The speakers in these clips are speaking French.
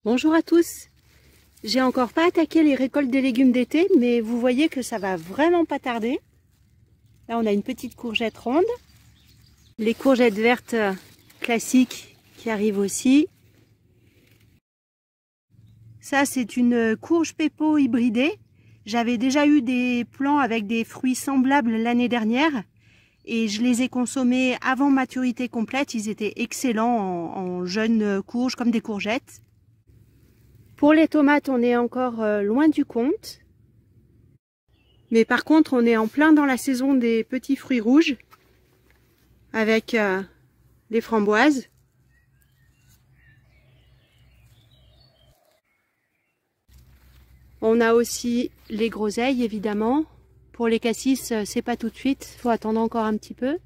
Bonjour à tous. J'ai encore pas attaqué les récoltes des légumes d'été, mais vous voyez que ça va vraiment pas tarder. Là, on a une petite courgette ronde. Les courgettes vertes classiques qui arrivent aussi. Ça, c'est une courge pepo hybridée. J'avais déjà eu des plants avec des fruits semblables l'année dernière et je les ai consommés avant maturité complète. Ils étaient excellents en jeunes courges comme des courgettes. Pour les tomates, on est encore loin du compte. Mais par contre, on est en plein dans la saison des petits fruits rouges avec les framboises. On a aussi les groseilles, évidemment. Pour les cassis, c'est pas tout de suite, il faut attendre encore un petit peu.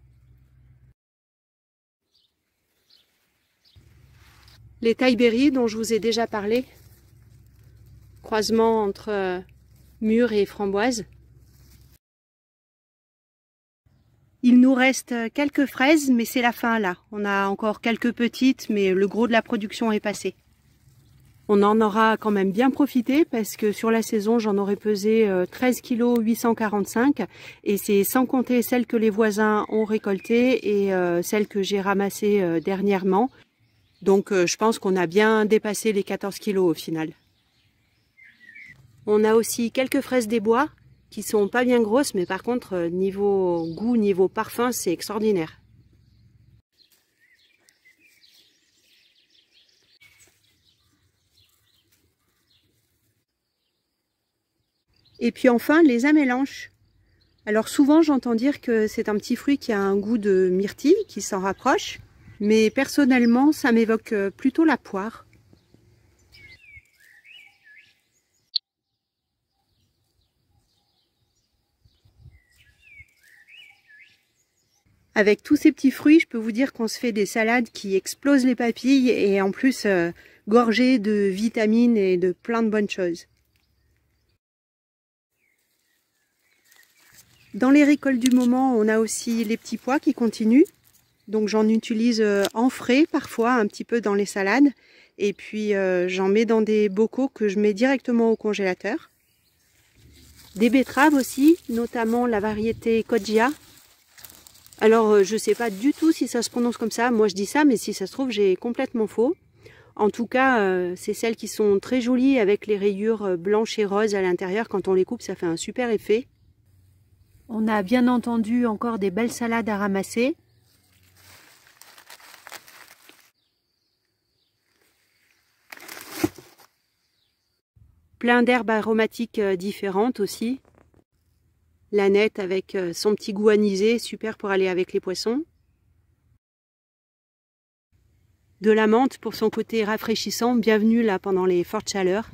Les tailleberries dont je vous ai déjà parlé. Croisement entre mûres et framboises. Il nous reste quelques fraises, mais c'est la fin là. On a encore quelques petites, mais le gros de la production est passé. On en aura quand même bien profité parce que sur la saison, j'en aurais pesé 13 kg 845 et c'est sans compter celles que les voisins ont récoltées et celles que j'ai ramassées dernièrement. Donc je pense qu'on a bien dépassé les 14 kg au final. On a aussi quelques fraises des bois qui sont pas bien grosses, mais par contre niveau goût, niveau parfum, c'est extraordinaire. Et puis enfin, les amélanches. Alors souvent, j'entends dire que c'est un petit fruit qui a un goût de myrtille, qui s'en rapproche. Mais personnellement, ça m'évoque plutôt la poire. Avec tous ces petits fruits, je peux vous dire qu'on se fait des salades qui explosent les papilles et en plus gorgées de vitamines et de plein de bonnes choses. Dans les récoltes du moment, on a aussi les petits pois qui continuent. Donc j'en utilise en frais parfois, un petit peu dans les salades. Et puis j'en mets dans des bocaux que je mets directement au congélateur. Des betteraves aussi, notamment la variété Coggia. Alors je ne sais pas du tout si ça se prononce comme ça. Moi je dis ça, mais si ça se trouve j'ai complètement faux. En tout cas, c'est celles qui sont très jolies avec les rayures blanches et roses à l'intérieur. Quand on les coupe, ça fait un super effet. On a bien entendu encore des belles salades à ramasser. Plein d'herbes aromatiques différentes aussi. L'aneth avec son petit goût anisé, super pour aller avec les poissons. De la menthe pour son côté rafraîchissant, bienvenue là pendant les fortes chaleurs.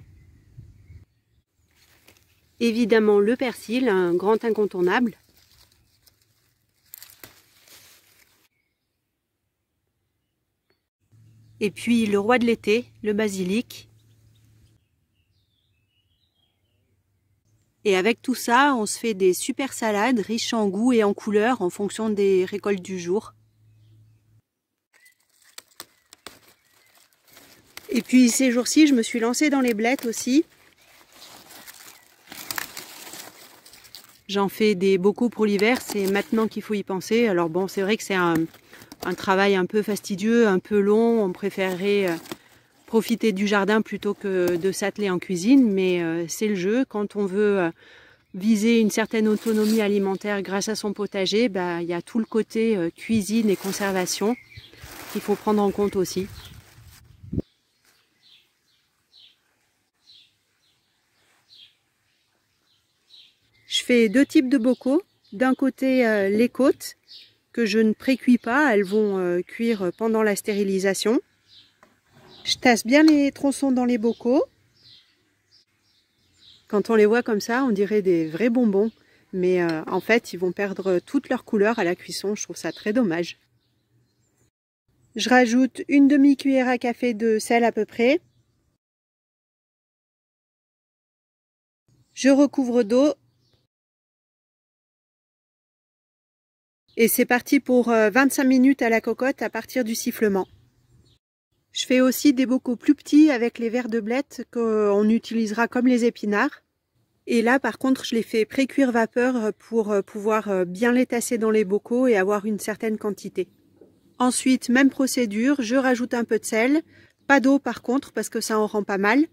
Évidemment le persil, un grand incontournable. Et puis le roi de l'été, le basilic. Et avec tout ça, on se fait des super salades riches en goût et en couleurs en fonction des récoltes du jour. Et puis ces jours-ci, je me suis lancée dans les blettes aussi. J'en fais des bocaux pour l'hiver, c'est maintenant qu'il faut y penser. Alors bon, c'est vrai que c'est un travail un peu fastidieux, un peu long. On préférerait profiter du jardin plutôt que de s'atteler en cuisine, mais c'est le jeu. Quand on veut viser une certaine autonomie alimentaire grâce à son potager, il y a tout le côté cuisine et conservation qu'il faut prendre en compte aussi. Je fais deux types de bocaux. D'un côté, les côtes que je ne précuis pas, elles vont cuire pendant la stérilisation. Je tasse bien les tronçons dans les bocaux. Quand on les voit comme ça, on dirait des vrais bonbons. Mais en fait, ils vont perdre toute leur couleur à la cuisson. Je trouve ça très dommage. Je rajoute une demi-cuillère à café de sel à peu près. Je recouvre d'eau. Et c'est parti pour 25 minutes à la cocotte à partir du sifflement. Je fais aussi des bocaux plus petits avec les vers de blettes qu'on utilisera comme les épinards. Et là, par contre, je les fais pré-cuire vapeur pour pouvoir bien les tasser dans les bocaux et avoir une certaine quantité. Ensuite, même procédure, je rajoute un peu de sel. Pas d'eau par contre, parce que ça en rend pas mal.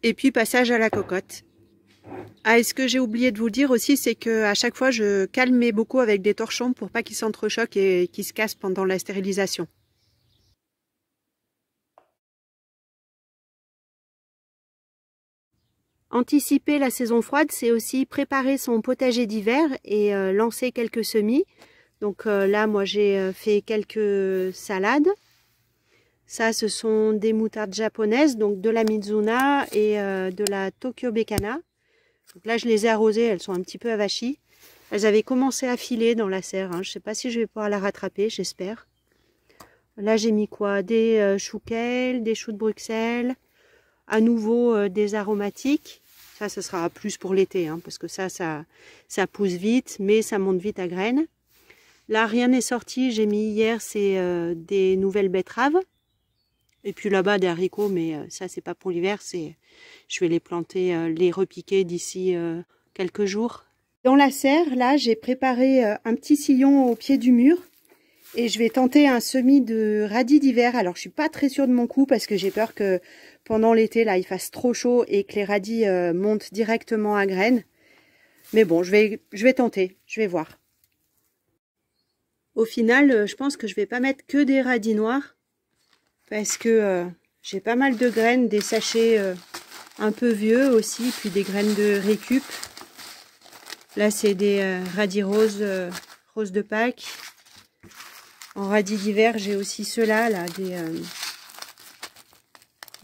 Et puis, passage à la cocotte. Ah, et ce que j'ai oublié de vous dire aussi, c'est que à chaque fois, je calme mes bocaux avec des torchons pour pas qu'ils s'entrechoquent et qu'ils se cassent pendant la stérilisation. Anticiper la saison froide, c'est aussi préparer son potager d'hiver et lancer quelques semis. Donc là, moi, j'ai fait quelques salades. Ça, ce sont des moutardes japonaises, donc de la Mizuna et de la Tokyo Bekana. Donc là, je les ai arrosées, elles sont un petit peu avachies. Elles avaient commencé à filer dans la serre. Hein. Je ne sais pas si je vais pouvoir la rattraper, j'espère. Là, j'ai mis quoi? Des choux kale, des choux de Bruxelles, à nouveau des aromatiques. Ça, ce sera plus pour l'été, hein, parce que ça pousse vite, mais ça monte vite à graines. Là, rien n'est sorti. J'ai mis hier, c'est des nouvelles betteraves. Et puis là-bas, des haricots, mais ça, c'est pas pour l'hiver. Je vais les planter, les repiquer d'ici quelques jours. Dans la serre, là, j'ai préparé un petit sillon au pied du mur. Et je vais tenter un semis de radis d'hiver. Alors, je suis pas très sûre de mon coup parce que j'ai peur que pendant l'été, là, il fasse trop chaud et que les radis montent directement à graines. Mais bon, je vais tenter. Je vais voir. Au final, je pense que je vais pas mettre que des radis noirs. Parce que j'ai pas mal de graines, des sachets un peu vieux aussi, puis des graines de récup. Là, c'est des radis roses, roses de Pâques. En radis d'hiver, j'ai aussi ceux-là, là,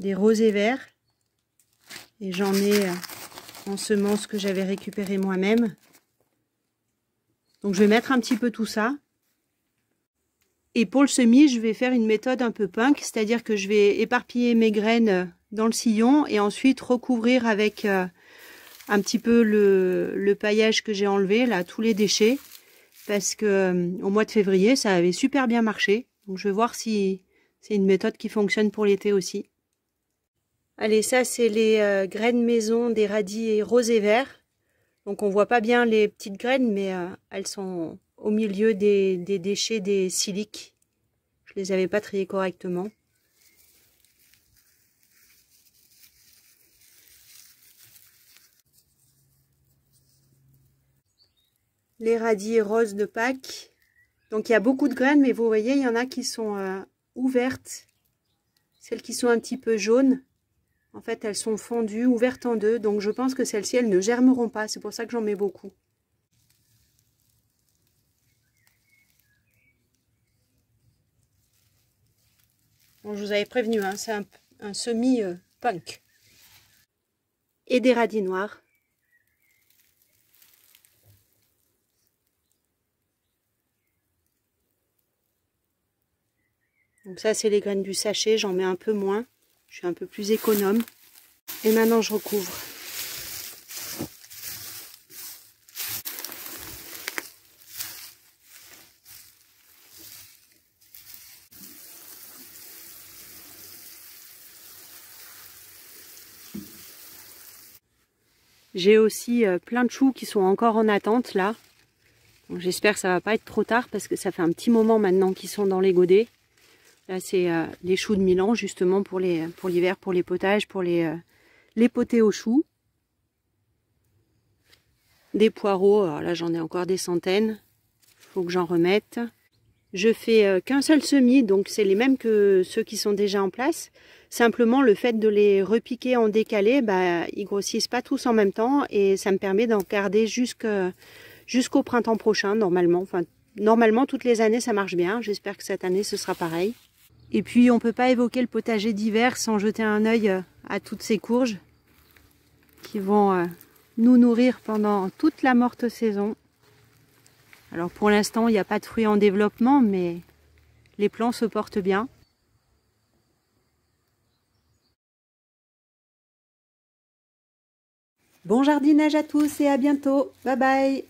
des rosés verts. Et j'en ai en semences que j'avais récupérées moi-même. Donc, je vais mettre un petit peu tout ça. Et pour le semis, je vais faire une méthode un peu punk, c'est-à-dire que je vais éparpiller mes graines dans le sillon et ensuite recouvrir avec un petit peu le paillage que j'ai enlevé, là, tous les déchets, parce que au mois de février, ça avait super bien marché. Donc je vais voir si c'est une méthode qui fonctionne pour l'été aussi. Allez, ça c'est les graines maison des radis roses et verts. Donc on voit pas bien les petites graines, mais elles sont au milieu des déchets des siliques. Je les avais pas triés correctement. Les radis roses de Pâques. Donc il y a beaucoup de graines, mais vous voyez, il y en a qui sont ouvertes. Celles qui sont un petit peu jaunes, en fait, elles sont fendues, ouvertes en deux. Donc je pense que celles-ci, elles ne germeront pas. C'est pour ça que j'en mets beaucoup. Bon, je vous avais prévenu, hein, c'est un semis punk. Et des radis noirs. Donc ça, c'est les graines du sachet. J'en mets un peu moins. Je suis un peu plus économe. Et maintenant, je recouvre. J'ai aussi plein de choux qui sont encore en attente là. J'espère que ça va pas être trop tard parce que ça fait un petit moment maintenant qu'ils sont dans les godets. Là c'est les choux de Milan justement pour l'hiver, pour les potages, pour les potés aux choux. Des poireaux, alors là j'en ai encore des centaines. Faut que j'en remette. Je fais qu'un seul semis, donc c'est les mêmes que ceux qui sont déjà en place. Simplement, le fait de les repiquer en décalé, bah, ils grossissent pas tous en même temps et ça me permet d'en garder jusqu'au printemps prochain, normalement. Enfin, normalement, toutes les années, ça marche bien. J'espère que cette année, ce sera pareil. Et puis, on peut pas évoquer le potager d'hiver sans jeter un œil à toutes ces courges qui vont nous nourrir pendant toute la morte saison. Alors, pour l'instant, il n'y a pas de fruits en développement, mais les plants se portent bien. Bon jardinage à tous et à bientôt. Bye bye.